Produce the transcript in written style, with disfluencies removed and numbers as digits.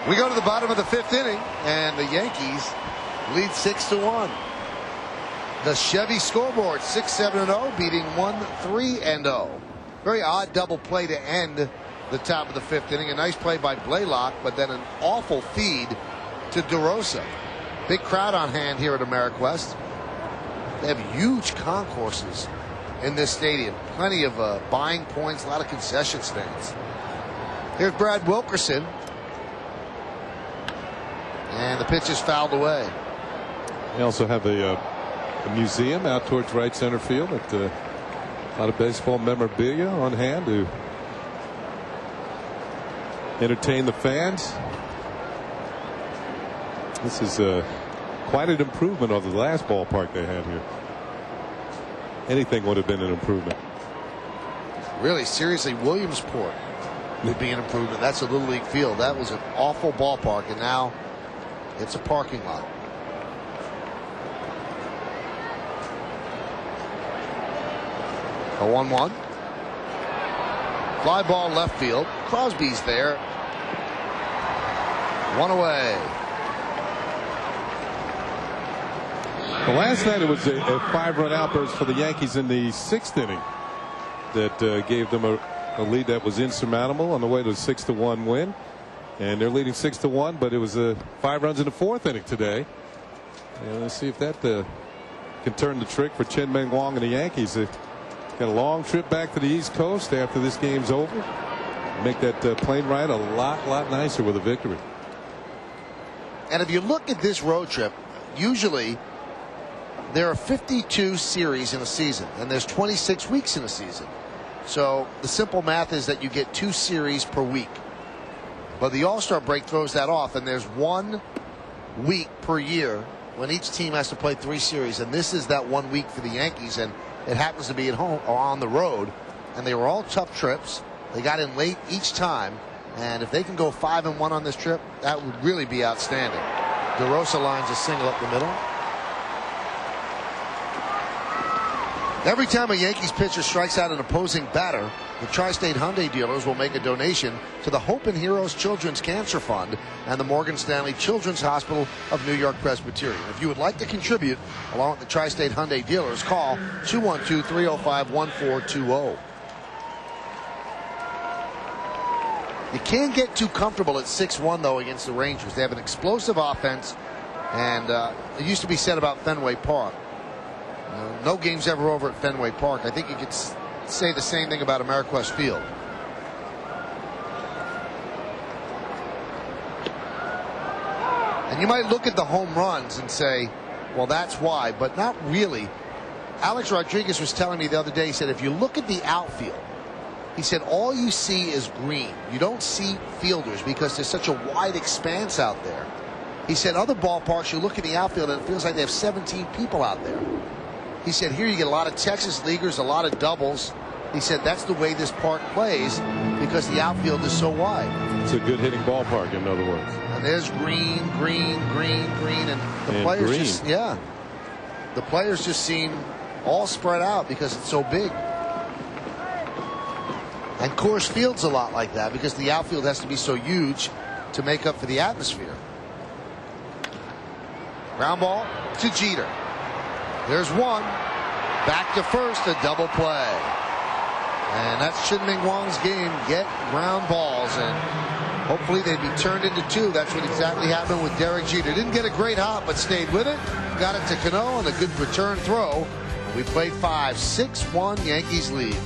We go to the bottom of the 5th inning, and the Yankees lead 6-1. The Chevy scoreboard 6-7-0, beating 1-3-0. Very odd double play to end the top of the 5th inning. A nice play by Blaylock, but then an awful feed to DeRosa. Big crowd on hand here at Ameriquest. They have huge concourses in this stadium. Plenty of buying points, a lot of concession stands. Here's Brad Wilkerson. And the pitch is fouled away. They also have a museum out towards right center field with a lot of baseball memorabilia on hand to entertain the fans. This is quite an improvement over the last ballpark they had here. Anything would have been an improvement. Really, seriously, Williamsport would be an improvement. That's a Little League field. That was an awful ballpark, and now it's a parking lot. A 1-1. Fly ball left field. Crosby's there. One away. Well, last night it was a 5-run outburst for the Yankees in the 6th inning that gave them a lead that was insurmountable on the way to a 6-1 win. And they're leading 6-1, but it was 5 runs in the 4th inning today. And let's see if that can turn the trick for Chen-Meng Wang and the Yankees. They've got a long trip back to the East Coast after this game's over. Make that plane ride a lot nicer with a victory. And if you look at this road trip, usually there are 52 series in a season, and there's 26 weeks in a season. So the simple math is that you get 2 series per week. But the All-Star break throws that off, and there's 1 week per year when each team has to play 3 series. And this is that 1 week for the Yankees, and it happens to be at home or on the road. And they were all tough trips. They got in late each time. And if they can go 5-1 on this trip, that would really be outstanding. DeRosa lines a single up the middle. Every time a Yankees pitcher strikes out an opposing batter, the Tri-State Hyundai dealers will make a donation to the Hope and Heroes Children's Cancer Fund and the Morgan Stanley Children's Hospital of New York Presbyterian. If you would like to contribute, along with the Tri-State Hyundai dealers, call 212-305-1420. You can't get too comfortable at 6-1, though, against the Rangers. They have an explosive offense, and it used to be said about Fenway Park. No game's ever over at Fenway Park. I think you could say the same thing about Ameriquest Field. And you might look at the home runs and say, well, that's why, but not really. Alex Rodriguez was telling me the other day, he said, if you look at the outfield, he said, all you see is green. You don't see fielders because there's such a wide expanse out there. He said, other ballparks, you look at the outfield and it feels like they have 17 people out there. He said, here you get a lot of Texas leaguers, a lot of doubles. He said, that's the way this park plays because the outfield is so wide. It's a good hitting ballpark, in other words. And there's green, and the players just, yeah. The players just seem all spread out because it's so big. And Coors Field's a lot like that because the outfield has to be so huge to make up for the atmosphere. Ground ball to Jeter. There's one. Back to first, a double play. And that's Chen-Meng Wang's game. Get ground balls, and hopefully they'd be turned into 2. That's what exactly happened with Derek Jeter. Didn't get a great hop, but stayed with it. Got it to Cano on a good return throw. We played 5. 6-1 Yankees lead.